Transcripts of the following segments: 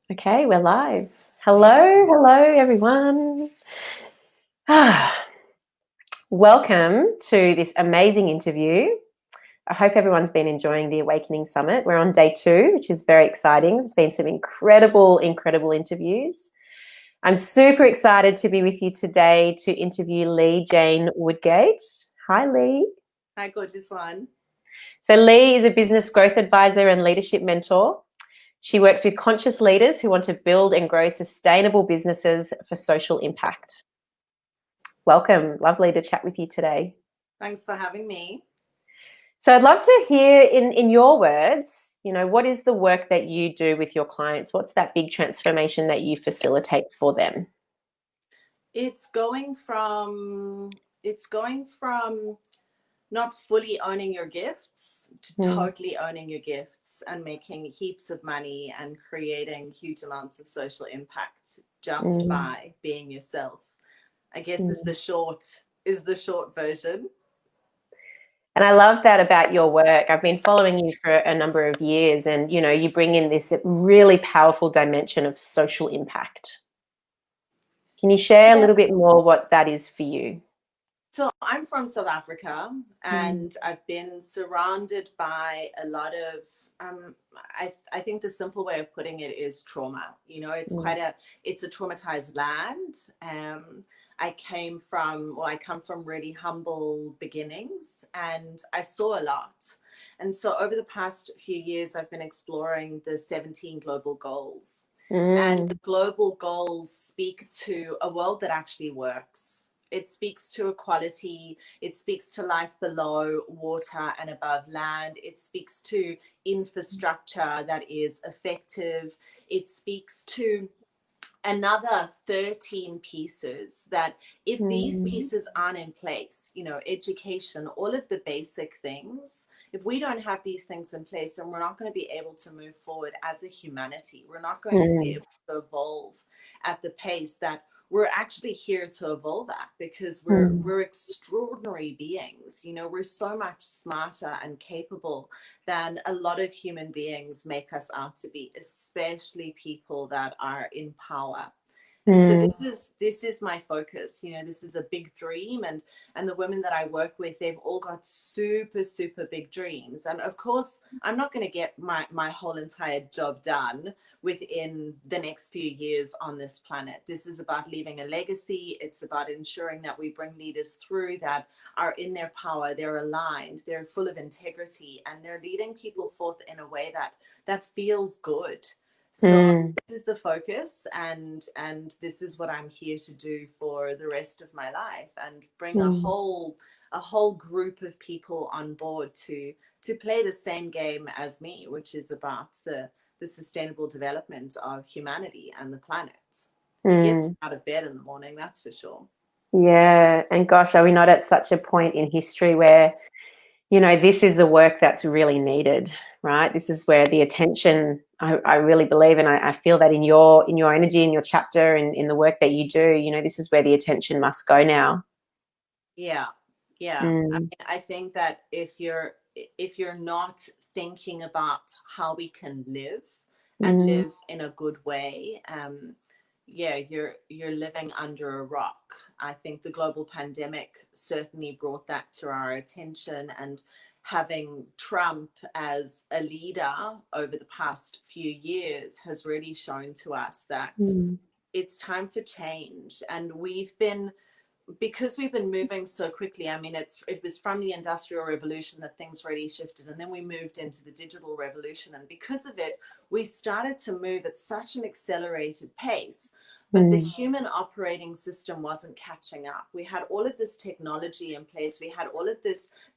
Okay, we're live. Hello, everyone. Welcome to this amazing interview. I hope everyone's been enjoying the Awakening Summit. We're on day 2, which is very exciting. There's been some incredible interviews. I'm super excited to be with you today to interview Leigh Jane Woodgate. Hi, Leigh. Hi, gorgeous one. So Leigh is a business growth advisor and leadership mentor. She works with conscious leaders who want to build and grow sustainable businesses for social impact. Welcome. Lovely to chat with you today. Thanks for having me. So I'd love to hear in your words, what is the work that you do with your clients? What's that big transformation that you facilitate for them? It's going from not fully owning your gifts to totally owning your gifts and making heaps of money and creating huge amounts of social impact just by being yourself. I guess is the short version. And I love that about your work. I've been following you for a number of years, and you bring in this really powerful dimension of social impact. Can you share a little bit more what that is for you? So I'm from South Africa, and I've been surrounded by a lot of I think the simple way of putting it is trauma. It's a traumatized land. I come from really humble beginnings, and I saw a lot. And so over the past few years, I've been exploring the 17 global goals. And the global goals speak to a world that actually works. It speaks to equality. It speaks to life below water and above land. It speaks to infrastructure that is effective. It speaks to another 13 pieces that if these pieces aren't in place, education, all of the basic things, if we don't have these things in place, then we're not going to be able to move forward as a humanity. We're not going to be able to evolve at the pace that we're actually here to evolve at, because we're extraordinary beings. We're so much smarter and capable than a lot of human beings make us out to be, especially people that are in power. And so this is my focus. This is a big dream, and the women that I work with, they've all got super, super big dreams. And of course, I'm not going to get my whole entire job done within the next few years on this planet. This is about leaving a legacy. It's about ensuring that we bring leaders through that are in their power, they're aligned, they're full of integrity, and they're leading people forth in a way that feels good. So this is the focus, and this is what I'm here to do for the rest of my life, and bring a whole group of people on board to play the same game as me, which is about the sustainable development of humanity and the planet. It gets me out of bed in the morning, that's for sure. Yeah, and gosh, are we not at such a point in history where this is the work that's really needed, right? This is where the attention, I really believe, and I feel that in your energy, in your chapter, and in the work that you do, this is where the attention must go now. Yeah. I mean, I think that if you're not thinking about how we can live and live in a good way, you're living under a rock. I think the global pandemic certainly brought that to our attention, and having Trump as a leader over the past few years has really shown to us that it's time for change. And because we've been moving so quickly. I mean, it was from the Industrial Revolution that things really shifted, and then we moved into the digital revolution, and because of it, we started to move at such an accelerated pace, but the human operating system wasn't catching up. We had all of this technology in place, we had all of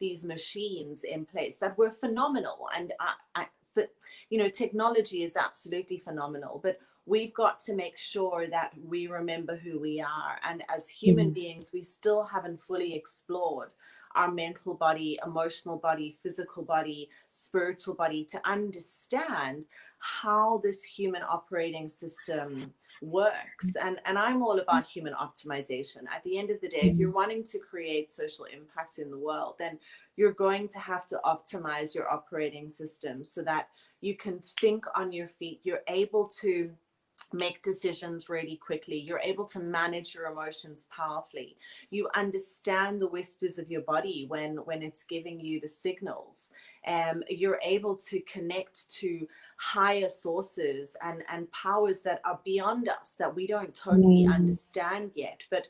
these machines in place that were phenomenal, and technology is absolutely phenomenal, but we've got to make sure that we remember who we are. And as human beings, we still haven't fully explored our mental body, emotional body, physical body, spiritual body, to understand how this human operating system works. And I'm all about human optimization. At the end of the day, if you're wanting to create social impact in the world, then you're going to have to optimize your operating system so that you can think on your feet. You're able to make decisions really quickly. You're able to manage your emotions powerfully. You understand the whispers of your body when it's giving you the signals. You're able to connect to higher sources and powers that are beyond us, that we don't totally understand yet. But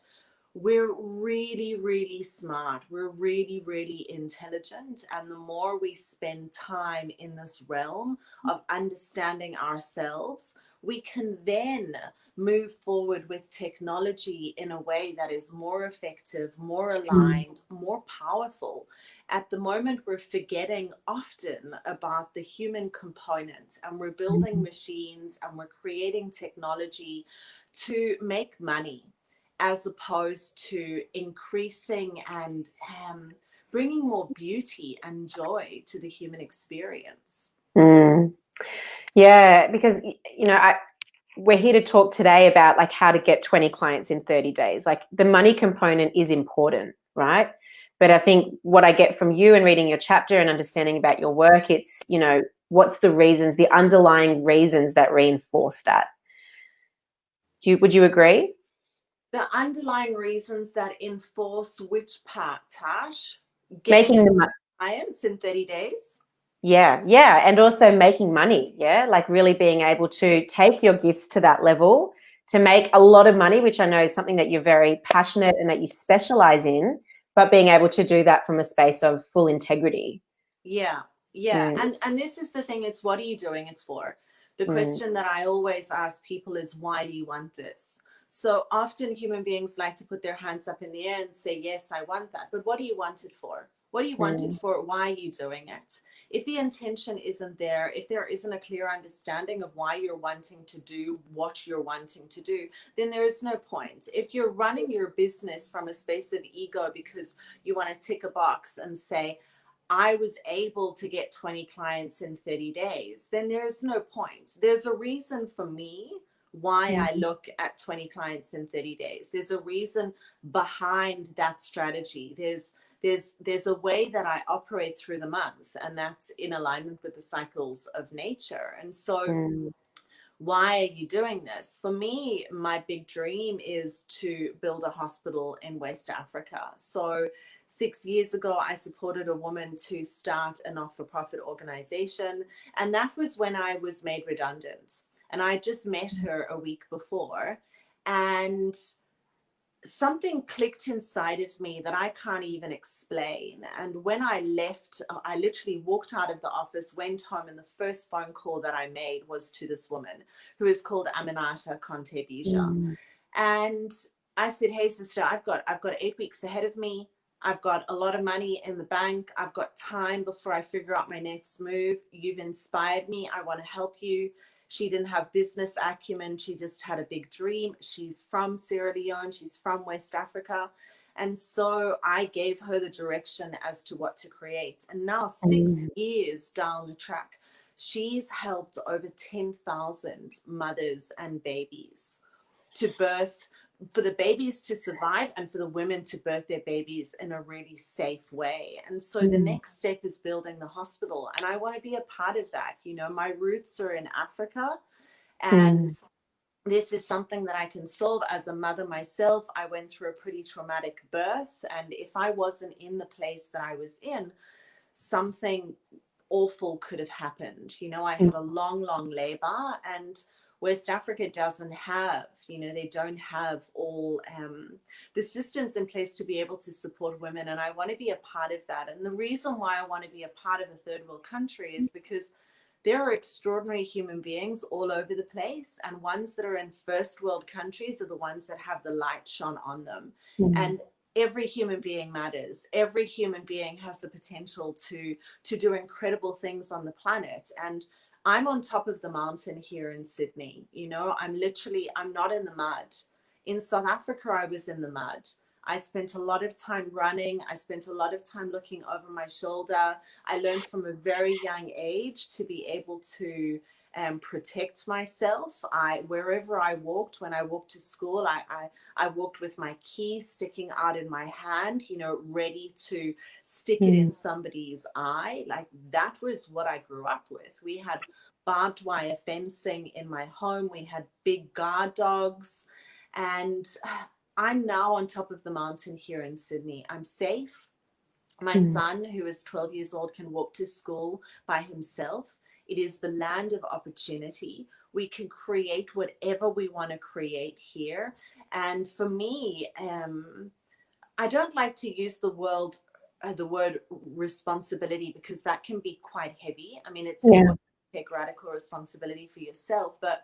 we're really, really smart. We're really, really intelligent. And the more we spend time in this realm of understanding ourselves, we can then move forward with technology in a way that is more effective, more aligned, more powerful. At the moment, we're forgetting often about the human component, and we're building machines and we're creating technology to make money, as opposed to increasing and bringing more beauty and joy to the human experience. Yeah, because, we're here to talk today about like how to get 20 clients in 30 days. Like the money component is important, right? But I think what I get from you and reading your chapter and understanding about your work, it's, what's the reasons, the underlying reasons that reinforce that. Would you agree? The underlying reasons that enforce which part, Tarsh? Making the clients in 30 days? Yeah. And also making money. Yeah. Like really being able to take your gifts to that level to make a lot of money, which I know is something that you're very passionate and that you specialize in, but being able to do that from a space of full integrity. Yeah. And this is the thing, it's what are you doing it for? The question that I always ask people is, why do you want this? So often human beings like to put their hands up in the air and say, yes, I want that. But what do you want it for? What do you want it for? Why are you doing it? If the intention isn't there, if there isn't a clear understanding of why you're wanting to do what you're wanting to do, then there is no point. If you're running your business from a space of ego because you want to tick a box and say, I was able to get 20 clients in 30 days, then there's no point. There's a reason for me why I look at 20 clients in 30 days. There's a reason behind that strategy. There's a way that I operate through the month, and that's in alignment with the cycles of nature. And so why are you doing this? For me, my big dream is to build a hospital in West Africa. So 6 years ago, I supported a woman to start a not-for-profit organization. And that was when I was made redundant. And I just met her a week before. And something clicked inside of me that I can't even explain. And when I left, I literally walked out of the office, went home, and the first phone call that I made was to this woman who is called Aminata Kontebija. And I said, hey, sister, I've got 8 weeks ahead of me. I've got a lot of money in the bank. I've got time before I figure out my next move. You've inspired me. I want to help you. She didn't have business acumen. She just had a big dream. She's from Sierra Leone. She's from West Africa. And so I gave her the direction as to what to create. And now 6 years down the track, she's helped over 10,000 mothers and babies to birth, for the babies to survive and for the women to birth their babies in a really safe way. And so the next step is building the hospital. And I want to be a part of that. My roots are in Africa, and this is something that I can solve as a mother myself. I went through a pretty traumatic birth. And if I wasn't in the place that I was in, something awful could have happened. I had a long labor, and West Africa doesn't have, they don't have all the systems in place to be able to support women. And I want to be a part of that. And the reason why I want to be a part of a third world country is because there are extraordinary human beings all over the place. And ones that are in first world countries are the ones that have the light shone on them. And every human being matters. Every human being has the potential to do incredible things on the planet. And I'm on top of the mountain here in Sydney. I'm not in the mud. In South Africa, I was in the mud. I spent a lot of time running. I spent a lot of time looking over my shoulder. I learned from a very young age to be able to protect myself. Wherever I walked, when I walked to school, I walked with my key sticking out in my hand, ready to stick it in somebody's eye. Like that was what I grew up with. We had barbed wire fencing in my home. We had big guard dogs. And I'm now on top of the mountain here in Sydney. I'm safe. My son, who is 12 years old, can walk to school by himself. It is the land of opportunity. We can create whatever we want to create here. And for me, I don't like to use the word responsibility, because that can be quite heavy. I mean, it's important to take radical responsibility for yourself, but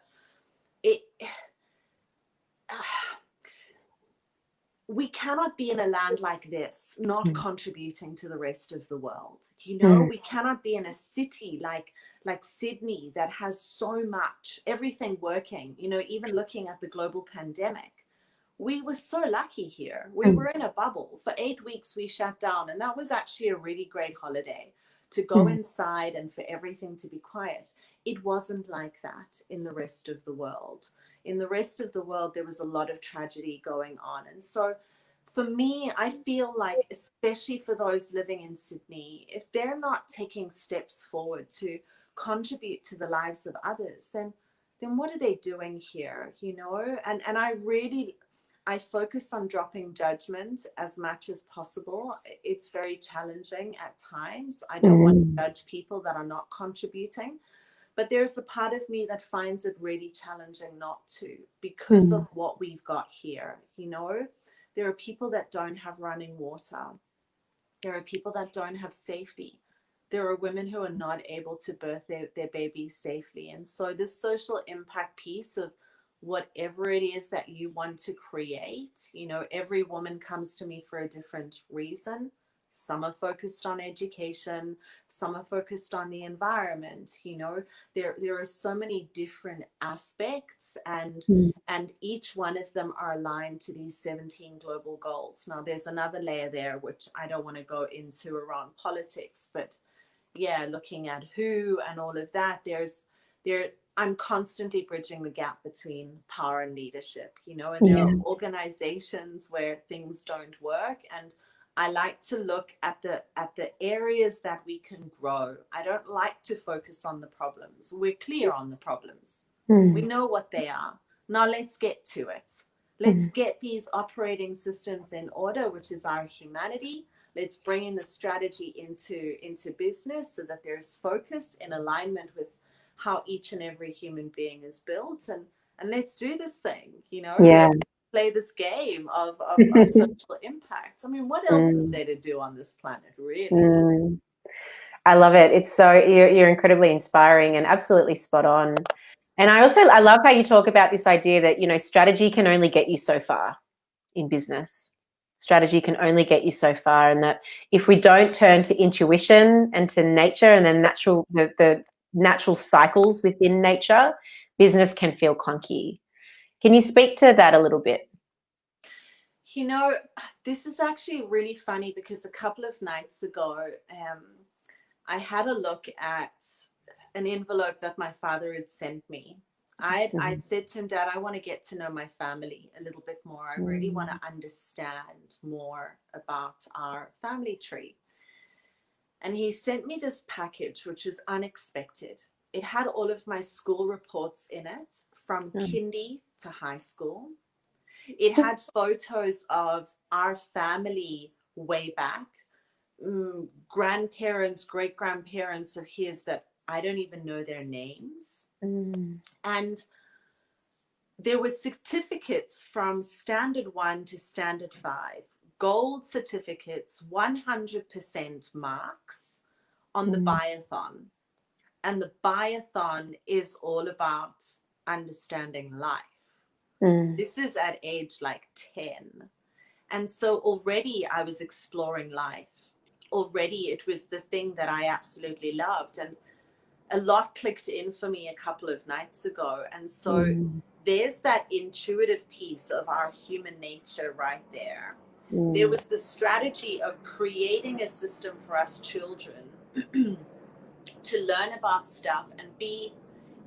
we cannot be in a land like this not contributing to the rest of the world. You know, we cannot be in a city like Sydney that has so much, everything working, you know, even looking at the global pandemic. We were so lucky here. We were in a bubble. For 8 weeks, we shut down. And that was actually a really great holiday, to go inside and for everything to be quiet. It wasn't like that in the rest of the world. In the rest of the world, there was a lot of tragedy going on. And so for me, I feel like, especially for those living in Sydney, if they're not taking steps forward to contribute to the lives of others, then what are they doing here, you know? And I focus on dropping judgment as much as possible. It's very challenging at times. I don't want to judge people that are not contributing, but there's a part of me that finds it really challenging not to, because of what we've got here. You know, there are people that don't have running water. There are people that don't have safety. There are women who are not able to birth their babies safely. And so this social impact piece of whatever it is that you want to create, you know, every woman comes to me for a different reason. Some are focused on education, some are focused on the environment. You know, there are so many different aspects, and each one of them are aligned to these 17 global goals. Now there's another layer there which I don't want to go into around politics, but yeah, looking at who and all of that, I'm constantly bridging the gap between power and leadership, you know, and there are organizations where things don't work. And I like to look at the areas that we can grow. I don't like to focus on the problems. We're clear on the problems. We know what they are. Now let's get to it. Let's get these operating systems in order, which is our humanity. Let's bring in the strategy into business so that there's focus in alignment with how each and every human being is built, and let's do this thing, you know. Let's play this game of social impact. I mean, what else is there to do on this planet, really? I love it. It's so, you're incredibly inspiring and absolutely spot on. And I love how you talk about this idea that, you know, strategy can only get you so far in business. Strategy can only get you so far, and that if we don't turn to intuition and to nature and the natural cycles within nature, business can feel clunky. Can you speak to that a little bit? You know, this is actually really funny, because a couple of nights ago, I had a look at an envelope that my father had sent me. I'd said to him, Dad, I want to get to know my family a little bit more. I really want to understand more about our family tree. And he sent me this package, which was unexpected. It had all of my school reports in it, from kindy to high school. It had photos of our family way back, grandparents, great-grandparents of his that I don't even know their names. And there were certificates from standard 1 to standard 5, gold certificates, 100% marks on the buy-a-thon. And the buy-a-thon is all about understanding life. This is at age like 10. And so already I was exploring life. Already it was the thing that I absolutely loved. And a lot clicked in for me a couple of nights ago. And so there's that intuitive piece of our human nature right there. There was the strategy of creating a system for us children to learn about stuff and be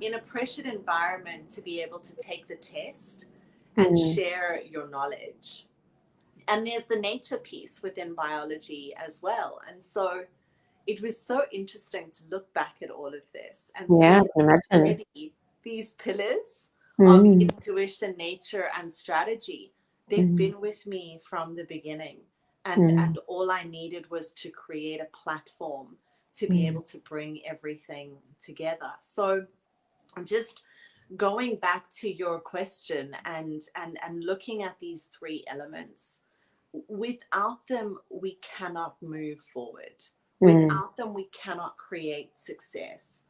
in a pressured environment to be able to take the test and share your knowledge. And there's the nature piece within biology as well. And so it was so interesting to look back at all of this and Yeah, see I can imagine. already these pillars of Mm, intuition, nature, and strategy. They've mm, been with me from the beginning. mm, And all I needed was to create a platform to be mm, able to bring everything together. So I'm just going back to your question and looking at these three elements. Without them, we cannot move forward. mm, Without them, we cannot create success.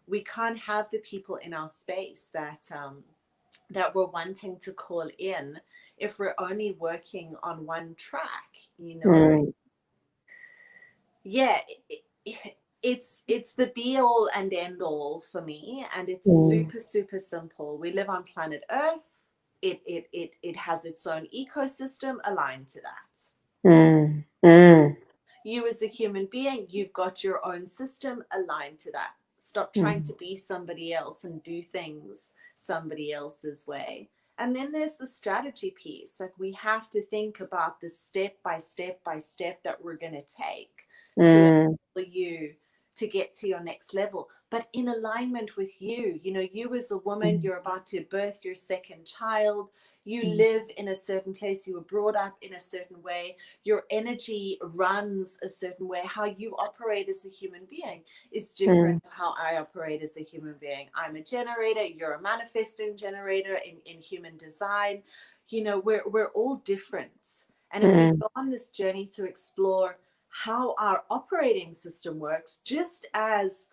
We can't have the people in our space that we're wanting to call in if we're only working on one track, you know. mm, Yeah, it's the be all and end all for me, and it's mm, super super simple. We live on planet Earth. It has its own ecosystem aligned to that. mm, mm, You as a human being, you've got your own system aligned to that. Stop trying mm, to be somebody else and do things somebody else's way. And then there's the strategy piece. Like, we have to think about the step by step by step that we're going to take to mm, enable you to get to your next level, but in alignment with you. You know, you as a woman, mm, you're about to birth your second child. You mm, live in a certain place. You were brought up in a certain way. Your energy runs a certain way. How you operate as a human being is mm, different to how I operate as a human being. I'm a generator. You're a manifesting generator in human design. You know, we're all different. And if we mm, go on this journey to explore how our operating system works, just as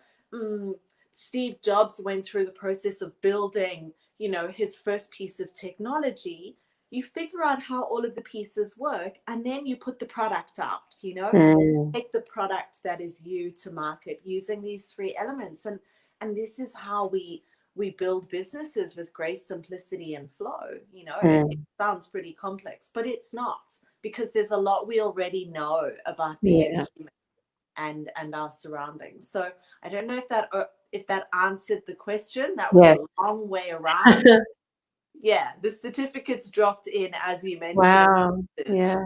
Steve Jobs went through the process of building, you know, his first piece of technology, you figure out how all of the pieces work, and then you put the product out, you know, mm. take the product that is you to market using these three elements. And this is how we build businesses with grace, simplicity, and flow. You know, it Mm. sounds pretty complex, but it's not, because there's a lot we already know about being Yeah, human and our surroundings. So I don't know if that answered the question. That was yeah. a long way around. Yeah, the certificates dropped in as you mentioned. Wow. Yeah.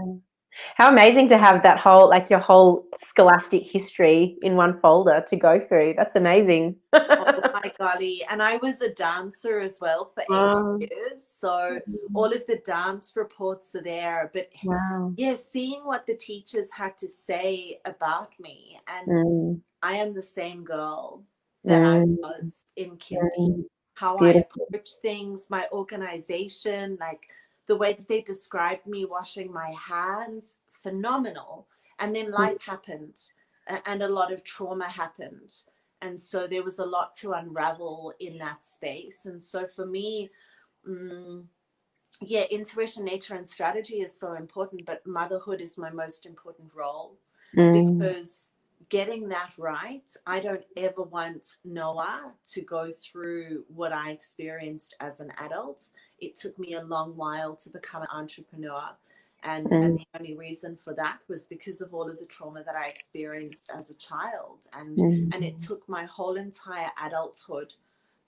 How amazing to have that whole, like your whole scholastic history in one folder to go through. That's amazing. Oh my golly. And I was a dancer as well for 8 Wow. years. So all of the dance reports are there. But Wow. yeah, seeing what the teachers had to say about me. And Mm, I am the same girl that I mm, was in kindy. mm. How I Beautiful. approach things, my organization, like the way that they described me washing my hands, phenomenal. And then Mm, life happened, and a lot of trauma happened. And so there was a lot to unravel in that space. And so for me, yeah, intuition, nature, and strategy is so important, but motherhood is my most important role, mm, because getting that right, I don't ever want Noah to go through what I experienced as an adult. It took me a long while to become an entrepreneur. And mm, the only reason for that was because of all of the trauma that I experienced as a child. And it mm, took my whole entire adulthood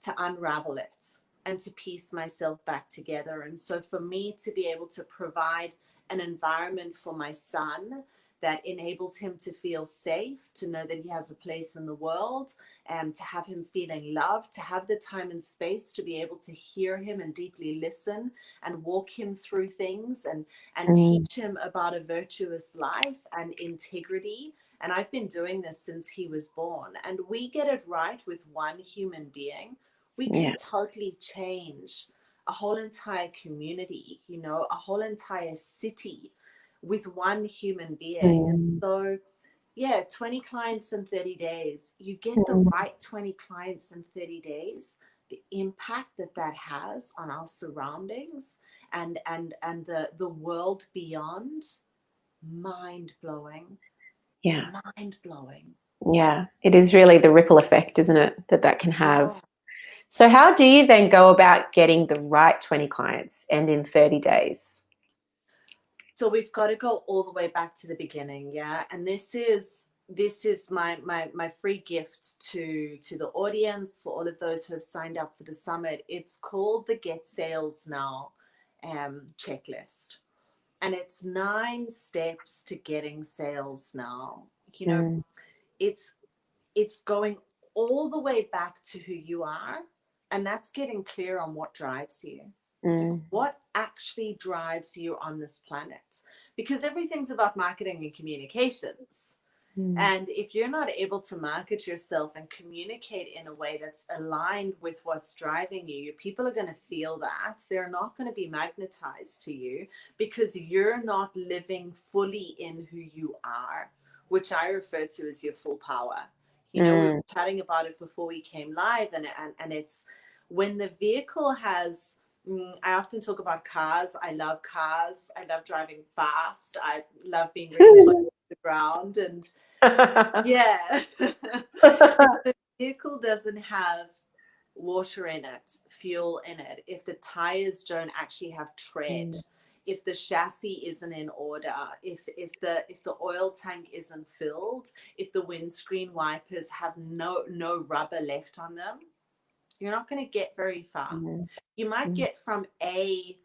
to unravel it and to piece myself back together. And so for me to be able to provide an environment for my son that enables him to feel safe, to know that he has a place in the world, and to have him feeling loved, to have the time and space to be able to hear him and deeply listen and walk him through things, and mm, teach him about a virtuous life and integrity. And I've been doing this since he was born. And we get it right with one human being, we yeah. can totally change a whole entire community, you know, a whole entire city with one human being. And Mm, so, yeah, 20 clients in 30 days, you get the mm, right 20 clients in 30 days, the impact that that has on our surroundings and the world beyond, mind blowing, yeah. mind blowing. Yeah. It is really the ripple effect, isn't it, that that can have. Yeah. So how do you then go about getting the right 20 clients and in 30 days? So we've got to go all the way back to the beginning, yeah. And this is my free gift to the audience, for all of those who have signed up for the summit. It's called the Get Sales Now checklist, and it's 9 steps to getting sales now. You know, Mm, it's going all the way back to who you are, and that's getting clear on what drives you. What actually drives you on this planet? Because everything's about marketing and communications. And if you're not able to market yourself and communicate in a way that's aligned with what's driving you, people are going to feel that. They're not going to be magnetized to you because you're not living fully in who you are, which I refer to as your full power. You know, we were chatting about it before we came live, and it's when the vehicle has, I often talk about cars. I love cars. I love driving fast. I love being really close to the ground. And yeah, if the vehicle doesn't have water in it, fuel in it, if the tires don't actually have tread, if the chassis isn't in order, if the oil tank isn't filled, if the windscreen wipers have no rubber left on them, you're not going to get very far. You might get from A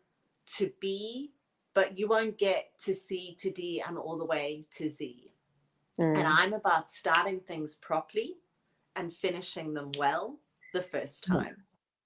to B, but you won't get to C to D and all the way to Z. And I'm about starting things properly and finishing them well the first time.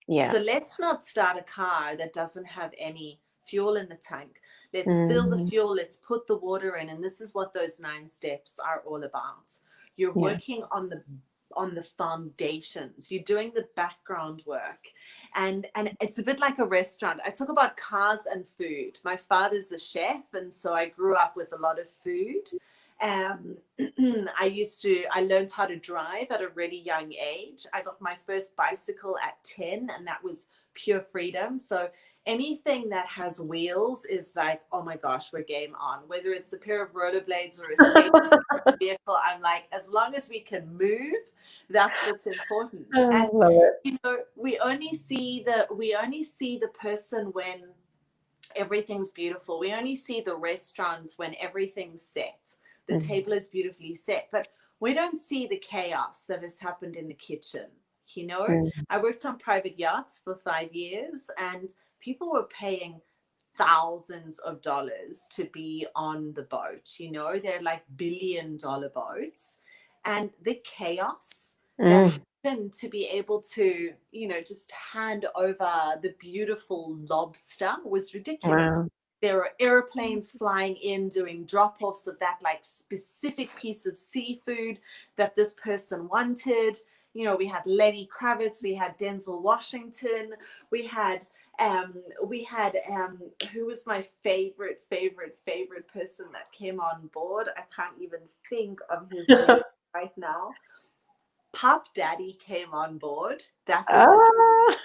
Yeah. So let's not start a car that doesn't have any fuel in the tank. Let's fill the fuel, let's put the water in. And this is what those 9 steps are all about. You're working on the foundations. You're doing the background work. And it's a bit like a restaurant. I talk about cars and food. My father's a chef, and so I grew up with a lot of food. I learned how to drive at a really young age. I got my first bicycle at 10, and that was pure freedom. So anything that has wheels is like, oh my gosh, we're game on. Whether it's a pair of rollerblades or a skateboard vehicle, I'm like, as long as we can move, that's what's important. And you know, we only see the person when everything's beautiful. We only see the restaurant when everything's set. The table is beautifully set, but we don't see the chaos that has happened in the kitchen. You know, I worked on private yachts for 5 years, and people were paying thousands of dollars to be on the boat. You know, they're like $billion boats, and the chaos that happened to be able to, you know, just hand over the beautiful lobster was ridiculous. Wow. There are airplanes flying in doing drop-offs of that like specific piece of seafood that this person wanted. You know, we had Lenny Kravitz, we had Denzel Washington, we had who was my favorite person that came on board? I can't even think of his name right now. Puff Daddy came on board. That was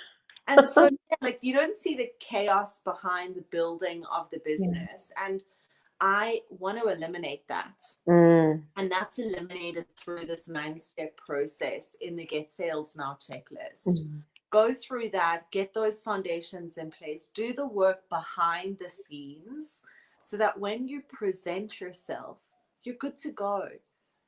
and so like you don't see the chaos behind the building of the business. And I want to eliminate that. And that's eliminated through this 9-step process in the Get Sales Now checklist. Go through that, get those foundations in place, do the work behind the scenes so that when you present yourself, you're good to go.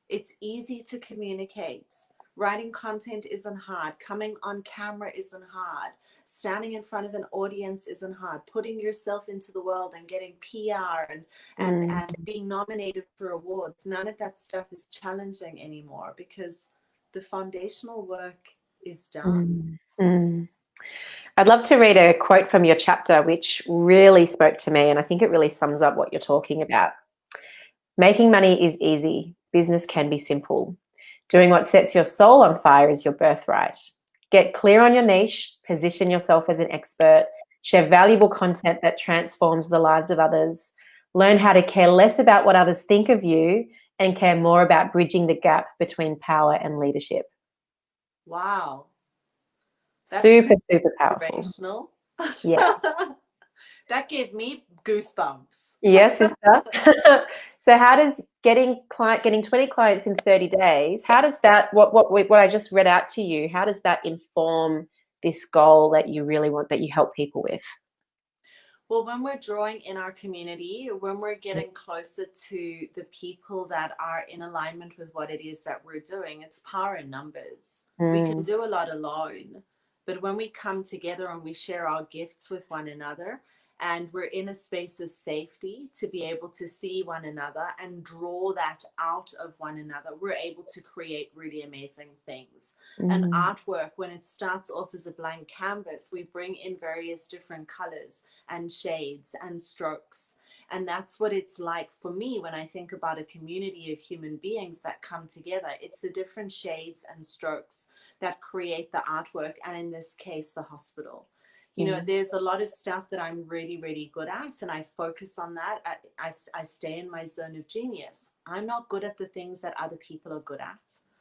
It's easy to communicate. Writing content isn't hard. Coming on camera isn't hard. Standing in front of an audience isn't hard. Putting yourself into the world and getting PR and being nominated for awards, none of that stuff is challenging anymore because the foundational work is done. I'd love to read a quote from your chapter, which really spoke to me, and I think it really sums up what you're talking about. Making money is easy. Business can be simple. Doing what sets your soul on fire is your birthright. Get clear on your niche, position yourself as an expert, share valuable content that transforms the lives of others, learn how to care less about what others think of you and care more about bridging the gap between power and leadership. Wow. That's super powerful. inspirational. Yeah. That gave me goosebumps. Yes, sister. So how does getting 20 clients in 30 days, how does that, what I just read out to you, how does that inform this goal that you really want, that you help people with? Well, when we're drawing in our community, when we're getting closer to the people that are in alignment with what it is that we're doing, it's power in numbers. We can do a lot alone, but when we come together and we share our gifts with one another, and we're in a space of safety to be able to see one another and draw that out of one another, we're able to create really amazing things. And artwork, when it starts off as a blank canvas, we bring in various different colors and shades and strokes. And that's what it's like for me when I think about a community of human beings that come together. It's the different shades and strokes that create the artwork, and in this case, the hospital. You know, there's a lot of stuff that I'm really, really good at, and I focus on that. I stay in my zone of genius. I'm not good at the things that other people are good at.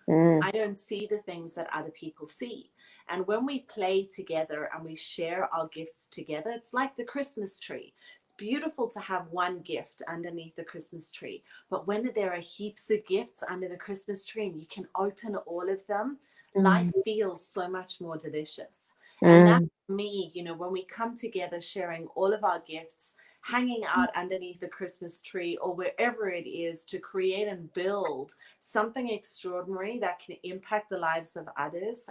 I don't see the things that other people see. And when we play together and we share our gifts together, it's like the Christmas tree. It's beautiful to have one gift underneath the Christmas tree. But when there are heaps of gifts under the Christmas tree and you can open all of them, life feels so much more delicious. And that's me, you know, when we come together sharing all of our gifts, hanging out underneath the Christmas tree or wherever it is to create and build something extraordinary that can impact the lives of others,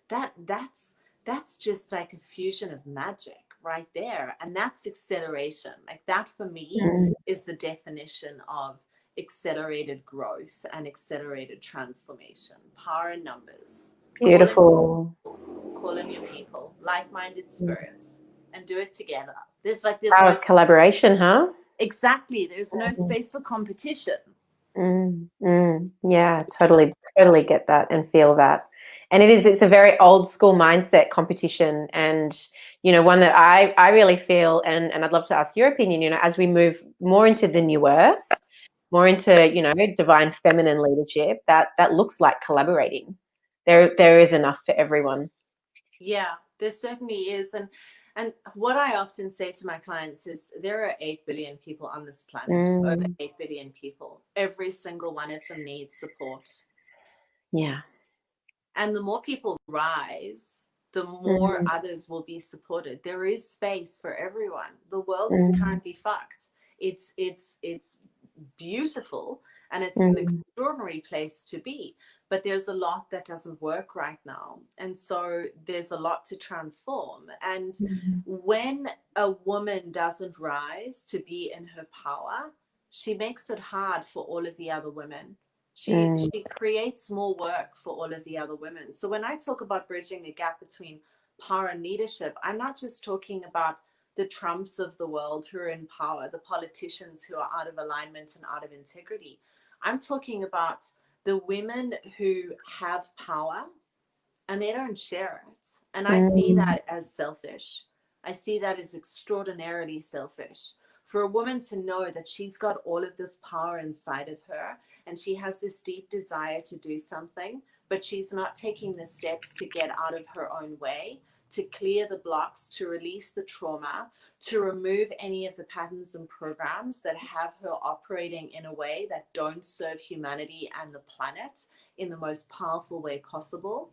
that's just like a fusion of magic right there. And that's acceleration. Like that for me is the definition of accelerated growth and accelerated transformation. Power in numbers. Beautiful. Call in your people, like-minded spirits, and do it together. There's Power of collaboration, huh? Exactly. There's no space for competition. Yeah, totally get that and feel that. And it's a very old school mindset, competition, and you know, one that I really feel, and I'd love to ask your opinion, you know, as we move more into the new earth, more into, you know, divine feminine leadership, that looks like collaborating. There is enough for everyone. Yeah, there certainly is. And what I often say to my clients is there are 8 billion people on this planet, over 8 billion people. Every single one of them needs support. Yeah. And the more people rise, the more others will be supported. There is space for everyone. The world is currently fucked. It's beautiful and it's an extraordinary place to be, but there's a lot that doesn't work right now, and so there's a lot to transform. And when a woman doesn't rise to be in her power, she makes it hard for all of the other women. She creates more work for all of the other women. So when I talk about bridging the gap between power and leadership, I'm not just talking about the Trumps of the world who are in power, the politicians who are out of alignment and out of integrity. I'm talking about the women who have power and they don't share it. And I see that as selfish. I see that as extraordinarily selfish. For a woman to know that she's got all of this power inside of her and she has this deep desire to do something, but she's not taking the steps to get out of her own way, to clear the blocks, to release the trauma, to remove any of the patterns and programs that have her operating in a way that don't serve humanity and the planet in the most powerful way possible.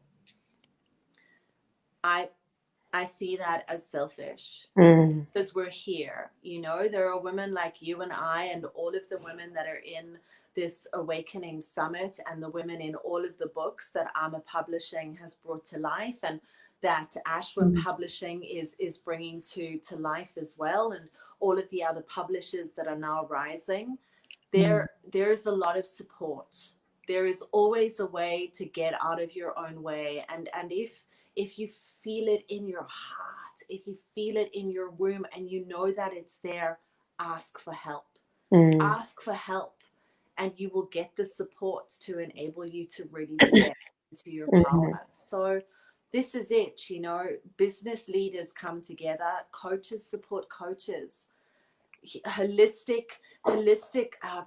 I see that as selfish because we're here. You know, there are women like you and I and all of the women that are in this Awakening Summit and the women in all of the books that Arma Publishing has brought to life and that Ashwin Publishing is bringing to life as well, and all of the other publishers that are now rising. There's a lot of support. There is always a way to get out of your own way. And if you feel it in your heart, if you feel it in your womb and you know that it's there, ask for help. Ask for help and you will get the support to enable you to really step into your power. So this is it, you know, business leaders come together, coaches support coaches. Holistic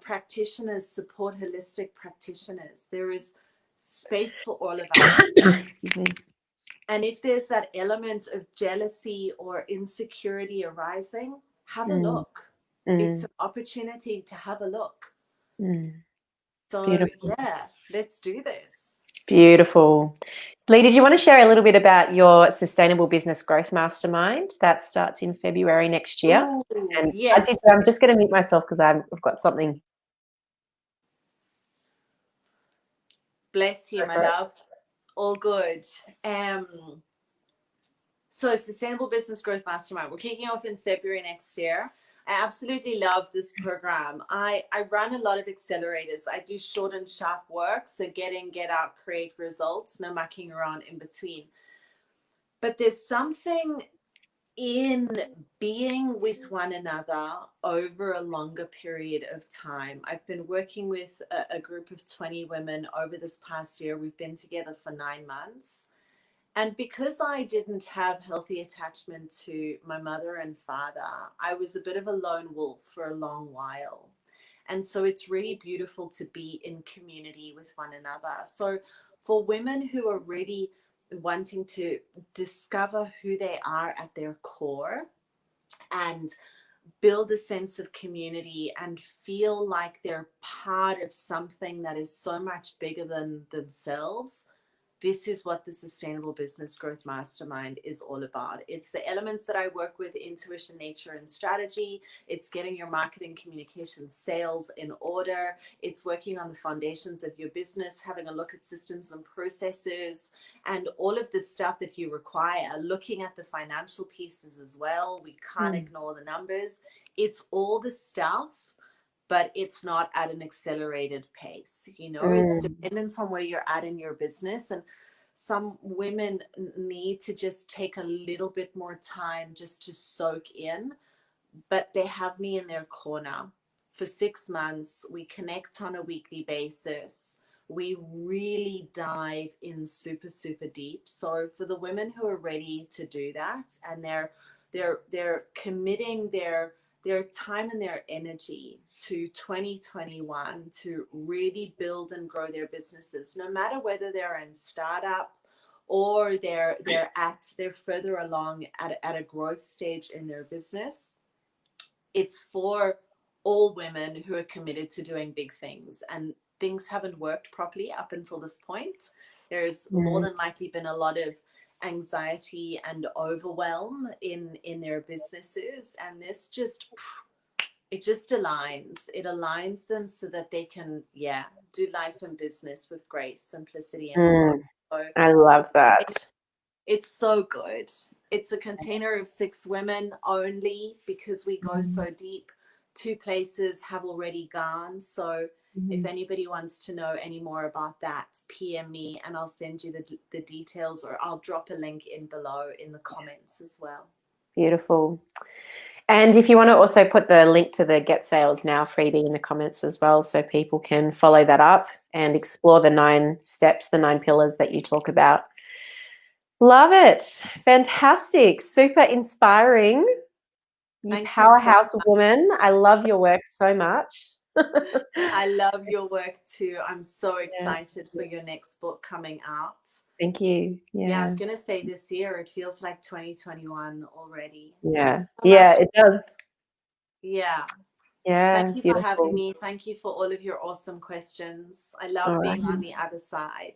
practitioners support holistic practitioners. There is space for all of us. Excuse me. And if there's that element of jealousy or insecurity arising, have a look. It's an opportunity to have a look. So beautiful. Yeah, let's do this. Beautiful. Leigh, did you want to share a little bit about your Sustainable Business Growth Mastermind that starts in February next year? Ooh, and yes. I'm just going to mute myself because I've got something. Bless you, my love. All good. So Sustainable Business Growth Mastermind, we're kicking off in February next year. I absolutely love this program. I run a lot of accelerators. I do short and sharp work. So get in, get out, create results, no mucking around in between. But there's something in being with one another over a longer period of time. I've been working with a group of 20 women over this past year. We've been together for 9 months. And because I didn't have healthy attachment to my mother and father, I was a bit of a lone wolf for a long while. And so it's really beautiful to be in community with one another. So for women who are really wanting to discover who they are at their core and build a sense of community and feel like they're part of something that is so much bigger than themselves, this is what the Sustainable Business Growth Mastermind is all about. It's the elements that I work with: intuition, nature, and strategy. It's getting your marketing, communication, sales in order. It's working on the foundations of your business, having a look at systems and processes, and all of the stuff that you require, looking at the financial pieces as well. We can't ignore the numbers. It's all the stuff, but it's not at an accelerated pace. It's dependent on where you're at in your business. And some women need to just take a little bit more time just to soak in, but they have me in their corner for 6 months. We connect on a weekly basis. We really dive in super, super deep. So for the women who are ready to do that, and they're committing their time and their energy to 2021 to really build and grow their businesses, no matter whether they're in startup or they're further along at a growth stage in their business. It's for all women who are committed to doing big things, and things haven't worked properly up until this point. There's more than likely been a lot of anxiety and overwhelm in their businesses, and this just aligns them so that they can do life and business with grace, simplicity, and flow. I love that. It's so good. It's a container of 6 women only, because we go so deep. 2 places have already gone. So if anybody wants to know any more about that, PM me and I'll send you the details, or I'll drop a link in below in the comments as well. Beautiful. And if you want to also put the link to the Get Sales Now freebie in the comments as well, so people can follow that up and explore the 9 steps, the 9 pillars that you talk about. Love it. Fantastic. Super inspiring. You powerhouse woman. I love your work so much. I love your work too. I'm so excited for your next book coming out. Thank you. Yeah, I was going to say this year, it feels like 2021 already. Yeah. Yeah, it does. Yeah. Yeah. Thank you for having me. Thank you for all of your awesome questions. I love being on the other side.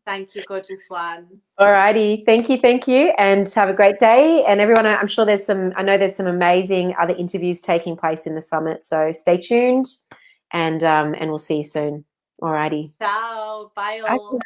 Thank you, gorgeous one. All righty. Thank you. And have a great day. And everyone, I'm sure there's some amazing other interviews taking place in the summit. So stay tuned, and we'll see you soon. All righty. Ciao. Bye all.